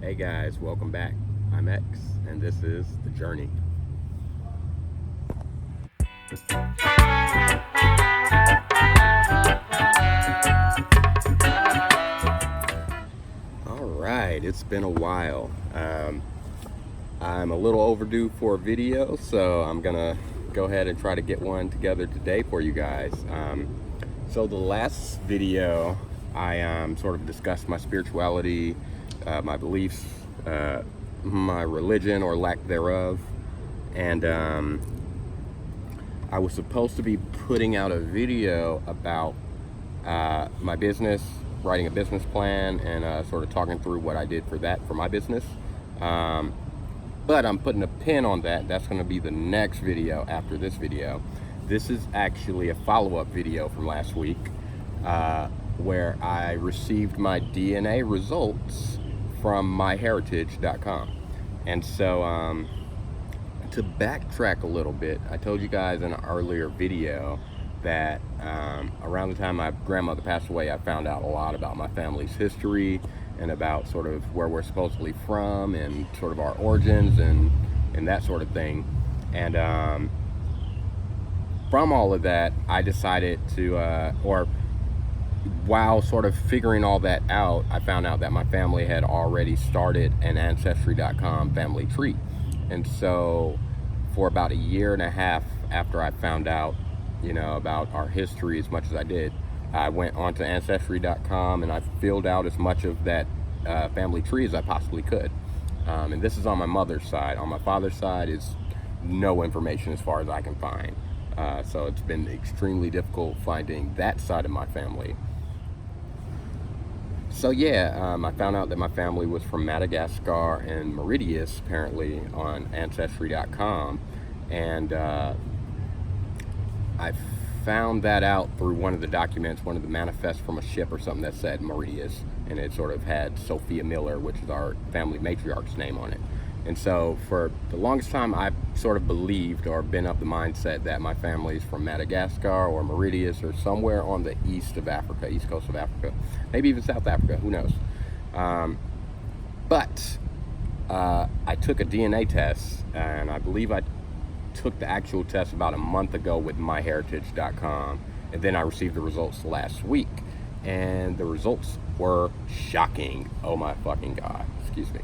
Hey guys, welcome back. I'm X, and this is The Journey. All right, it's been a while. I'm a little overdue for a video, so I'm gonna go ahead and try to get one together today for you guys. So the last video, I sort of discussed my spirituality, my beliefs, my religion or lack thereof, and I was supposed to be putting out a video about my business, writing a business plan, and sort of talking through what I did for that for my business. But I'm putting a pin on that. That's going to be the next video after this video. This is actually a follow-up video from last week where I received my DNA results from myheritage.com. And so to backtrack a little bit, I told you guys in an earlier video that around the time my grandmother passed away, I found out a lot about my family's history and about sort of where we're supposedly from and sort of our origins and that sort of thing. And from all of that, I decided to, while sort of figuring all that out, I found out that my family had already started an Ancestry.com family tree. And so for about a year and a half after I found out, about our history as much as I did, I went onto Ancestry.com and I filled out as much of that family tree as I possibly could. And this is on my mother's side. On my father's side is no information as far as I can find. So it's been extremely difficult finding that side of my family. So yeah, I found out that my family was from Madagascar and Mauritius, apparently, on Ancestry.com. And I found that out through one of the documents, one of the manifests from a ship or something that said Mauritius, and it sort of had Sophia Miller, which is our family matriarch's name, on it. And so for the longest time, I've sort of believed or been of the mindset that my family's from Madagascar or Mauritius or somewhere on the east of Africa, east coast of Africa, maybe even South Africa, who knows. But I took a DNA test, and I believe I took the actual test about a month ago with myheritage.com, and then I received the results last week, and the results were shocking. Oh my fucking god, excuse me.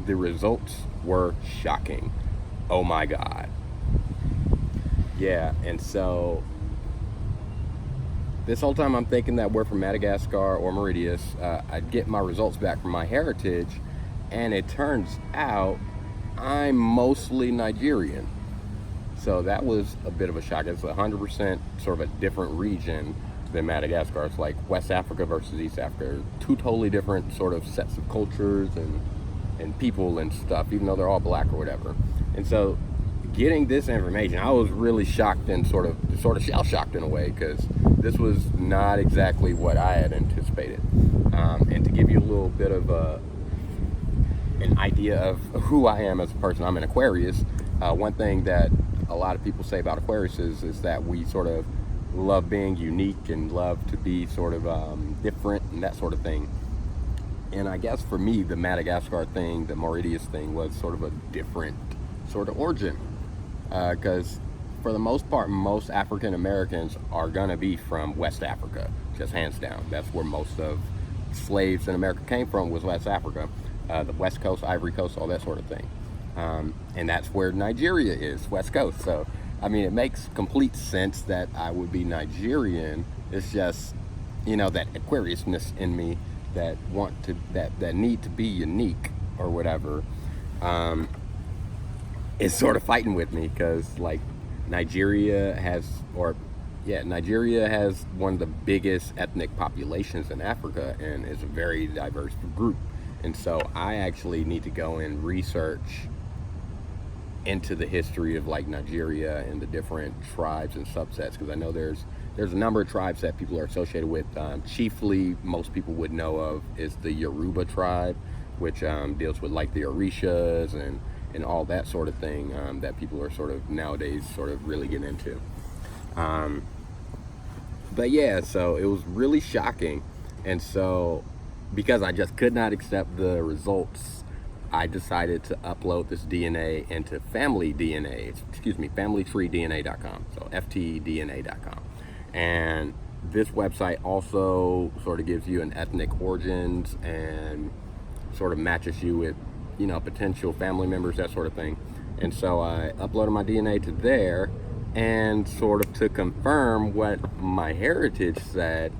The results were shocking. Oh my god. Yeah, and so this whole time I'm thinking that we're from Madagascar or Mauritius. I'd get my results back from MyHeritage, and it turns out I'm mostly Nigerian. So that was a bit of a shock. It's 100% sort of a different region than Madagascar. It's like West Africa versus East Africa. Two totally different sort of sets of cultures and people and stuff, even though they're all black or whatever. And so getting this information, I was really shocked and sort of shell-shocked in a way, because this was not exactly what I had anticipated. And to give you a little bit of an idea of who I am as a person, I'm an Aquarius. One thing that a lot of people say about Aquariuses is that we sort of love being unique and love to be sort of different and that sort of thing. And I guess for me, the Madagascar thing, the Mauritius thing, was sort of a different sort of origin. Because for the most part, most African Americans are going to be from West Africa, just hands down. That's where most of slaves in America came from, was West Africa. The West Coast, Ivory Coast, all that sort of thing. And that's where Nigeria is, West Coast. So, I mean, it makes complete sense that I would be Nigerian. It's just, that Aquariusness in me that that need to be unique or whatever, is sort of fighting with me, because like Nigeria has one of the biggest ethnic populations in Africa, and is a very diverse group. And so I actually need to go and research into the history of like Nigeria and the different tribes and subsets, because I know there's a number of tribes that people are associated with. Chiefly, most people would know of is the Yoruba tribe, which deals with like the Orishas and all that sort of thing, that people are sort of nowadays sort of really getting into. But yeah, so it was really shocking. And so because I just could not accept the results, I decided to upload this DNA into familytreedna.com. So ftdna.com. And this website also sort of gives you an ethnic origins and sort of matches you with, potential family members, that sort of thing. And so I uploaded my DNA to there, and sort of to confirm what my heritage said,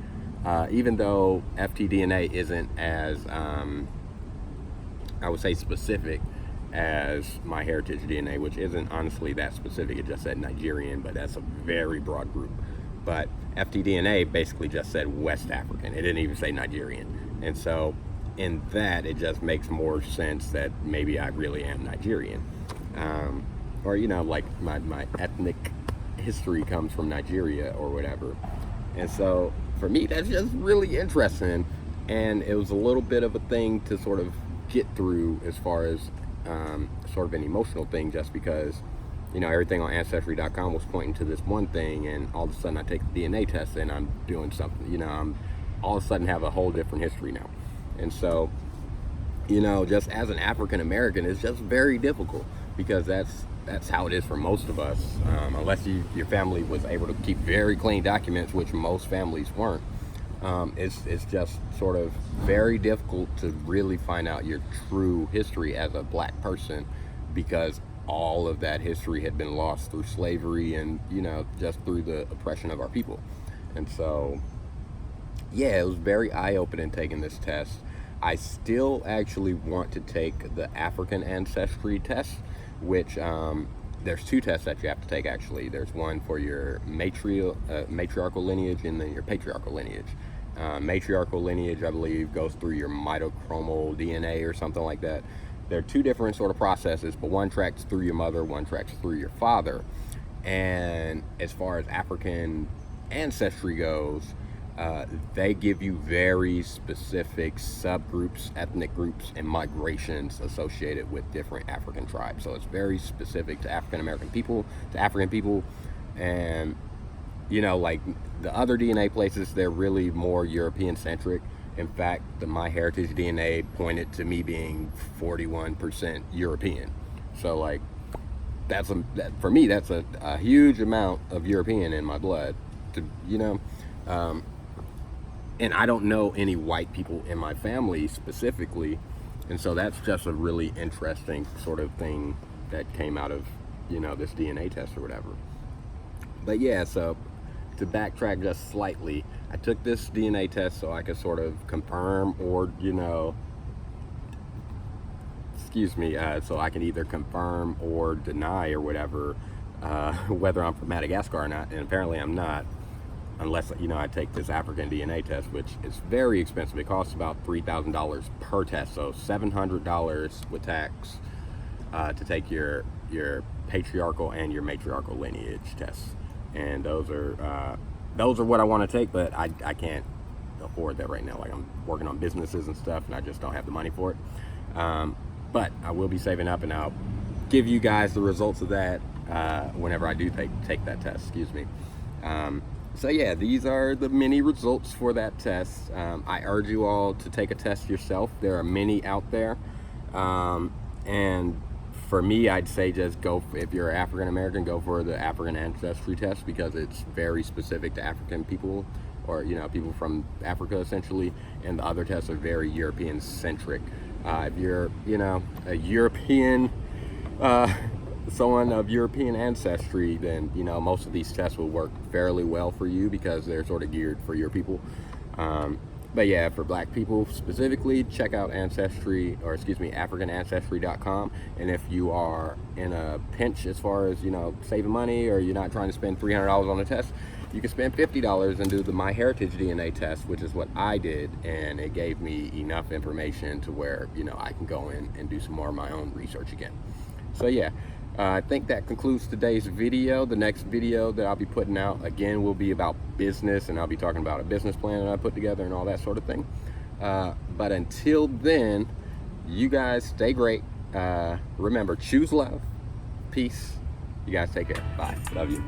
even though FTDNA isn't as, I would say, specific as my heritage DNA, which isn't honestly that specific. It just said Nigerian, but that's a very broad group. But FTDNA basically just said West African. It didn't even say Nigerian. And so in that, it just makes more sense that maybe I really am Nigerian. Or, like my ethnic history comes from Nigeria or whatever. And so for me, that's just really interesting. And it was a little bit of a thing to sort of get through as far as sort of an emotional thing, just because, everything on Ancestry.com was pointing to this one thing, and all of a sudden I take the DNA test and I'm doing something, I'm all of a sudden have a whole different history now. And so, just as an African American, it's just very difficult, because that's how it is for most of us, unless your family was able to keep very clean documents, which most families weren't. It's just sort of very difficult to really find out your true history as a black person, because all of that history had been lost through slavery and, just through the oppression of our people. And so, yeah, it was very eye-opening taking this test. I still actually want to take the African ancestry test, which there's two tests that you have to take, actually. There's one for your matriarchal lineage and then your patriarchal lineage. Matriarchal lineage, I believe, goes through your mitochromal DNA or something like that. They're two different sort of processes, but one tracks through your mother, one tracks through your father. And as far as African ancestry goes, they give you very specific subgroups, ethnic groups, and migrations associated with different African tribes. So it's very specific to African American people, to African people. And, like the other DNA places, they're really more European centric. In fact, the MyHeritage DNA pointed to me being 41% European. So like, for me, that's a huge amount of European in my blood, and I don't know any white people in my family specifically. And so that's just a really interesting sort of thing that came out of, this DNA test or whatever. But yeah, so to backtrack just slightly, I took this DNA test so I could sort of confirm or, so I can either confirm or deny or whatever, whether I'm from Madagascar or not. And apparently I'm not, unless, I take this African DNA test, which is very expensive. It costs about $3,000 per test, so $700 with tax to take your patriarchal and your matriarchal lineage tests. And those are what I want to take, but I can't afford that right now. Like, I'm working on businesses and stuff, and I just don't have the money for it. But I will be saving up, and I'll give you guys the results of that whenever I do take that test. So yeah, these are the mini results for that test. I urge you all to take a test yourself. There are many out there. And for me, I'd say just go, if you're African American, go for the African ancestry test, because it's very specific to African people, or people from Africa essentially, and the other tests are very European centric. If you're a European, someone of European ancestry, then most of these tests will work fairly well for you, because they're sort of geared for your people. But yeah, for black people specifically, check out AfricanAncestry.com. And if you are in a pinch as far as, saving money, or you're not trying to spend $300 on a test, you can spend $50 and do the MyHeritage DNA test, which is what I did. And it gave me enough information to where, I can go in and do some more of my own research again. So yeah, I think that concludes today's video. The next video that I'll be putting out, again, will be about business, and I'll be talking about a business plan that I put together and all that sort of thing. But until then, you guys stay great. Remember, choose love. Peace. You guys take care. Bye. Love you.